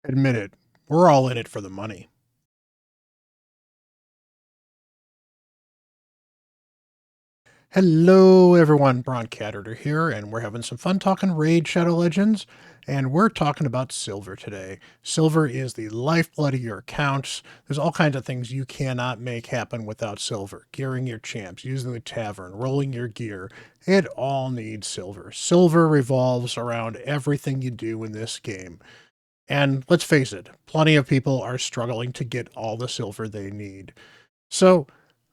Admit it, we're all in it for the money. Hello, everyone. Bront CatHerder here, and we're having some fun talking Raid Shadow Legends, and we're talking about silver today. Silver is the lifeblood of your accounts. There's all kinds of things you cannot make happen without silver. Gearing your champs, using the tavern, rolling your gear. It all needs silver. Silver revolves around everything you do in this game. And let's face it, plenty of people are struggling to get all the silver they need. So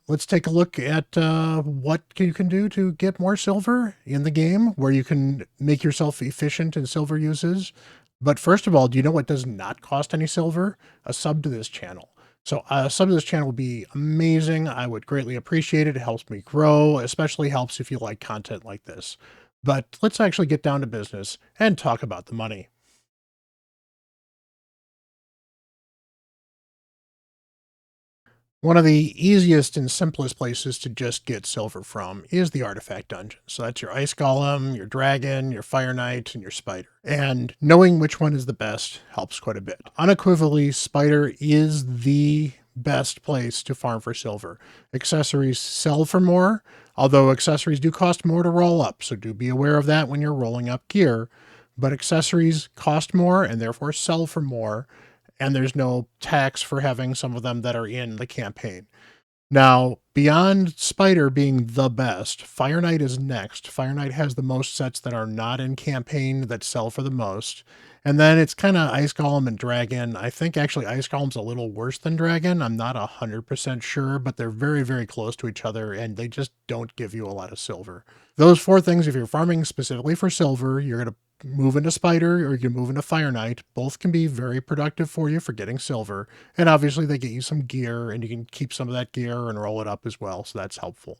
let's take a look at what you can do to get more silver in the game, where you can make yourself efficient in silver uses. But first of all, do you know what does not cost any silver? A sub to this channel. So a sub to this channel would be amazing. I would greatly appreciate it. It helps me grow, especially helps if you like content like this. But let's actually get down to business and talk about the money. One of the easiest and simplest places to just get silver from is the artifact dungeon. So that's your ice golem, your dragon, your fire knight, and your spider. And knowing which one is the best helps quite a bit. Unequivocally, spider is the best place to farm for silver. Accessories sell for more, although accessories do cost more to roll up. So do be aware of that when you're rolling up gear. But accessories cost more and therefore sell for more, and there's no tax for having some of them that are in the campaign. Now, beyond Spider being the best, Fire Knight is next. Fire Knight has the most sets that are not in campaign that sell for the most. And then it's kind of Ice Golem and Dragon. I think actually Ice Golem's a little worse than Dragon. I'm not 100% sure, but they're very, very close to each other, and they just don't give you a lot of silver. Those four things, if you're farming specifically for silver, you're going to move into Spider or you move into Fire Knight. Both can be very productive for you for getting silver. And obviously they get you some gear, and you can keep some of that gear and roll it up as well. So that's helpful.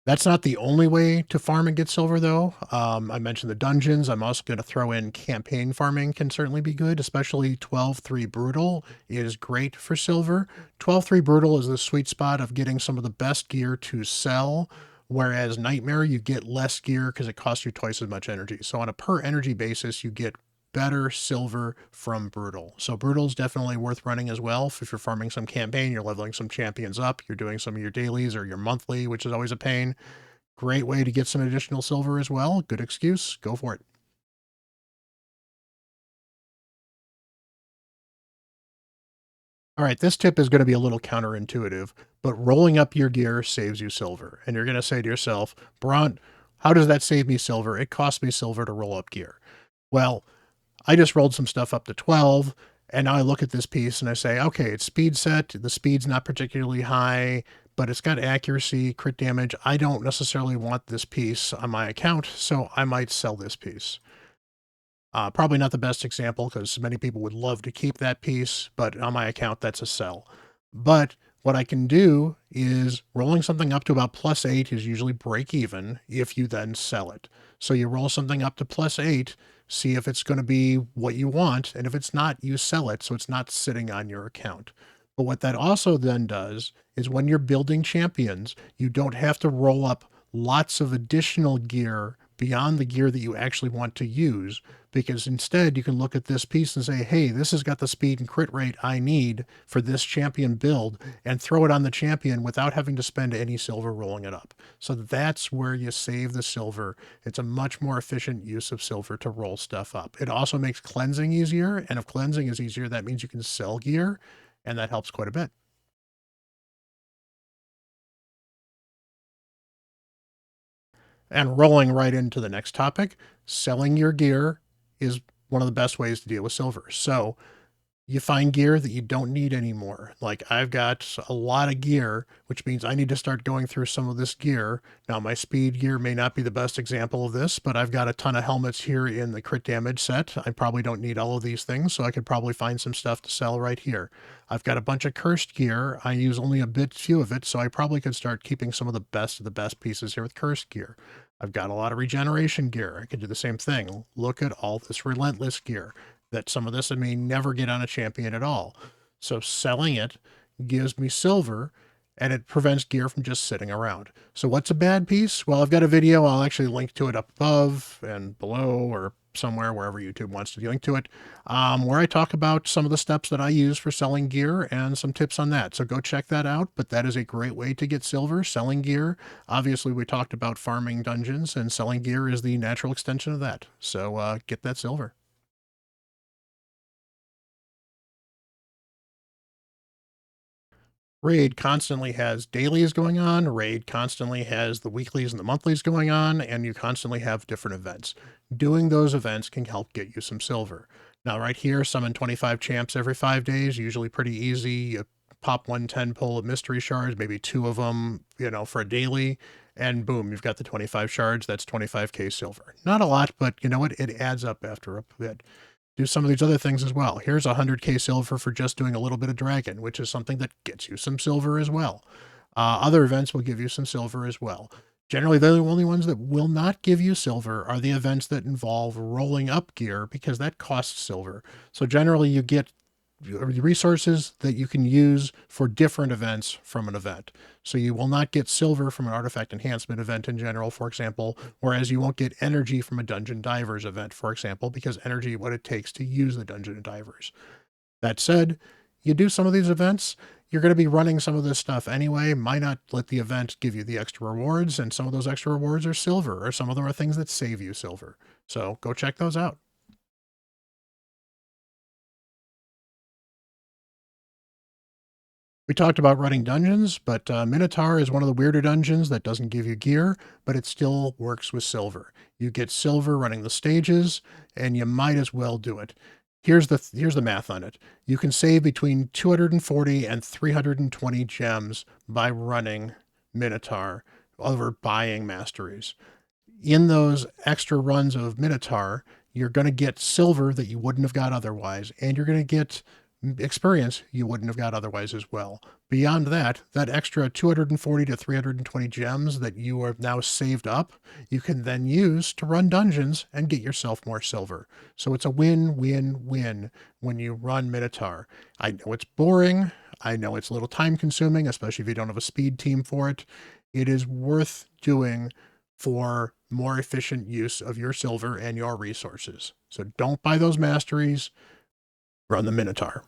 That's not the only way to farm and get silver, though. I mentioned the dungeons. I'm also going to throw in campaign farming can certainly be good, especially 12-3 Brutal is great for silver. 12-3 Brutal is the sweet spot of getting some of the best gear to sell, whereas Nightmare, you get less gear because it costs you twice as much energy. So on a per energy basis, you get better silver from Brutal. So Brutal is definitely worth running as well. If you're farming some campaign, you're leveling some champions up, you're doing some of your dailies or your monthly, which is always a pain. Great way to get some additional silver as well. Good excuse. Go for it. All right, this tip is going to be a little counterintuitive, but rolling up your gear saves you silver. And you're going to say to yourself, Bront, how does that save me silver? It costs me silver to roll up gear. Well, I just rolled some stuff up to 12, and now I look at this piece and I say, okay, it's speed set. The speed's not particularly high, but it's got accuracy, crit damage. I don't necessarily want this piece on my account, so I might sell this piece. Probably not the best example because many people would love to keep that piece, but on my account, that's a sell. But what I can do is rolling something up to about +8 is usually break even if you then sell it. So you roll something up to +8, see if it's going to be what you want, and if it's not, you sell it so it's not sitting on your account. But what that also then does is when you're building champions, you don't have to roll up lots of additional gear beyond the gear that you actually want to use, because instead you can look at this piece and say, hey, this has got the speed and crit rate I need for this champion build, and throw it on the champion without having to spend any silver rolling it up. So that's where you save the silver. It's a much more efficient use of silver to roll stuff up. It also makes cleansing easier, and if cleansing is easier, that means you can sell gear, and that helps quite a bit. And rolling right into the next topic, selling your gear is one of the best ways to deal with silver. So you find gear that you don't need anymore. Like I've got a lot of gear, which means I need to start going through some of this gear. Now, my speed gear may not be the best example of this, but I've got a ton of helmets here in the crit damage set. I probably don't need all of these things, so I could probably find some stuff to sell right here. I've got a bunch of cursed gear. I use only a bit few of it, so I probably could start keeping some of the best pieces here with cursed gear. I've got a lot of regeneration gear. I could do the same thing. Look at all this relentless gear that some of this I may never get on a champion at all. So selling it gives me silver, and it prevents gear from just sitting around. So what's a bad piece? Well, I've got a video. I'll actually link to it up above and below or somewhere, wherever YouTube wants to link to it, where I talk about some of the steps that I use for selling gear and some tips on that. So go check that out. But that is a great way to get silver, selling gear. Obviously, we talked about farming dungeons, and selling gear is the natural extension of that. So get that silver. Raid constantly has dailies going on. Raid constantly has the weeklies and the monthlies going on, and you constantly have different events. Doing those events can help get you some silver. Now, right here, summon 25 champs every 5 days, usually pretty easy. You pop 110 pull of mystery shards, maybe two of them, for a daily, and boom, you've got the 25 shards. That's 25k silver. Not a lot, but you know what? It adds up after a bit. Do some of these other things as well. Here's 100k silver for just doing a little bit of dragon, which is something that gets you some silver as well. Other events will give you some silver as well. Generally, the only ones that will not give you silver are the events that involve rolling up gear, because that costs silver. So generally, you get resources that you can use for different events from an event. So you will not get silver from an artifact enhancement event in general, for example, whereas you won't get energy from a dungeon divers event, for example, because energy is what it takes to use the dungeon divers. That said, you do some of these events, you're going to be running some of this stuff anyway. Might not let the event give you the extra rewards, and some of those extra rewards are silver, or some of them are things that save you silver. So go check those out. We talked about running dungeons, but Minotaur is one of the weirder dungeons that doesn't give you gear, but it still works with silver. You get silver running the stages, and you might as well do it. Here's the math on it. You can save between 240 and 320 gems by running Minotaur over buying masteries. In those extra runs of Minotaur, you're going to get silver that you wouldn't have got otherwise, and you're going to get experience you wouldn't have got otherwise as well. Beyond that, that extra 240 to 320 gems that you have now saved up, you can then use to run dungeons and get yourself more silver. So it's a win-win-win when you run Minotaur. I know it's boring. I know it's a little time consuming, especially if you don't have a speed team for it. It is worth doing for more efficient use of your silver and your resources. So don't buy those masteries, run the Minotaur.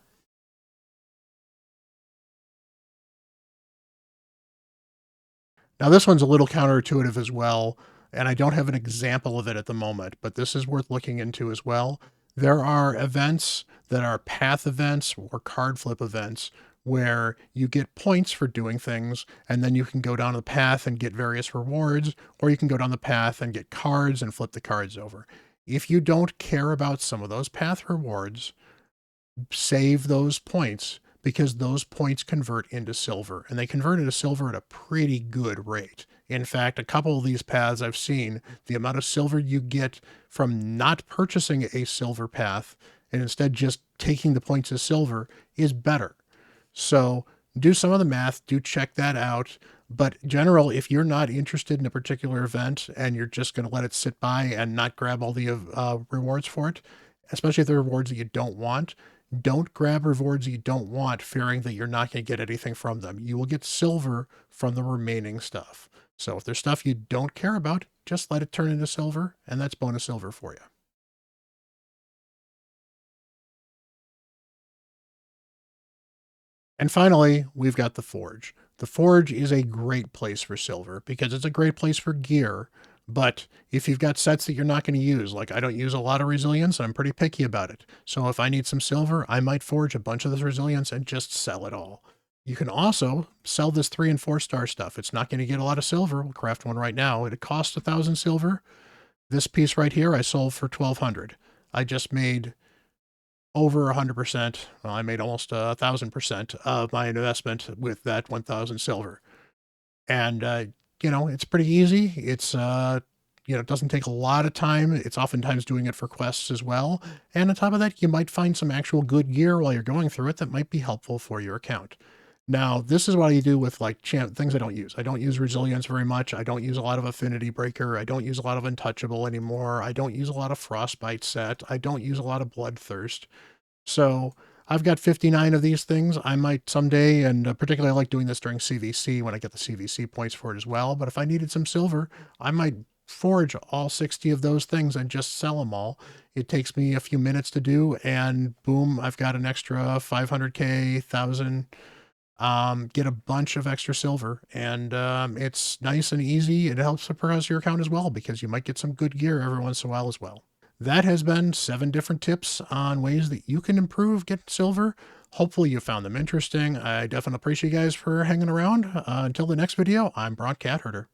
Now, this one's a little counterintuitive as well, and I don't have an example of it at the moment, but this is worth looking into as well. There are events that are path events or card flip events where you get points for doing things, and then you can go down the path and get various rewards, or you can go down the path and get cards and flip the cards over. If you don't care about some of those path rewards, save those points, because those points convert into silver, and they convert into silver at a pretty good rate. In fact, a couple of these paths I've seen, the amount of silver you get from not purchasing a silver path and instead just taking the points as silver is better. So do some of the math, do check that out. But general, if you're not interested in a particular event and you're just going to let it sit by and not grab all the rewards for it, especially if they're rewards that you don't want, don't grab rewards you don't want, fearing that you're not going to get anything from them. You will get silver from the remaining stuff. So if there's stuff you don't care about, just let it turn into silver, and that's bonus silver for you. And finally, we've got the Forge. The Forge is a great place for silver because it's a great place for gear. But if you've got sets that you're not going to use, like I don't use a lot of resilience, I'm pretty picky about it. So if I need some silver, I might forge a bunch of this resilience and just sell it all. You can also sell this 3 and 4 star stuff. It's not going to get a lot of silver. We'll craft one right now. It costs 1,000 silver. This piece right here I sold for 1,200. I just made over 100%. Well, I made almost 1,000% of my investment with that 1,000 silver. And, it's pretty easy. It doesn't take a lot of time. It's oftentimes doing it for quests as well. And on top of that, you might find some actual good gear while you're going through it that might be helpful for your account. Now, this is what I do with like things I don't use. I don't use resilience very much. I don't use a lot of affinity breaker. I don't use a lot of untouchable anymore. I don't use a lot of frostbite set. I don't use a lot of bloodthirst. So I've got 59 of these things. I might someday, and particularly I like doing this during CVC when I get the CVC points for it as well. But if I needed some silver, I might forge all 60 of those things and just sell them all. It takes me a few minutes to do, and boom, I've got an extra 500k, 1,000. Get a bunch of extra silver, and it's nice and easy. It helps to progress your account as well because you might get some good gear every once in a while as well. That has been 7 different tips on ways that you can improve get silver. Hopefully you found them interesting. I definitely appreciate you guys for hanging around. Until the next video, I'm Bront CatHerder.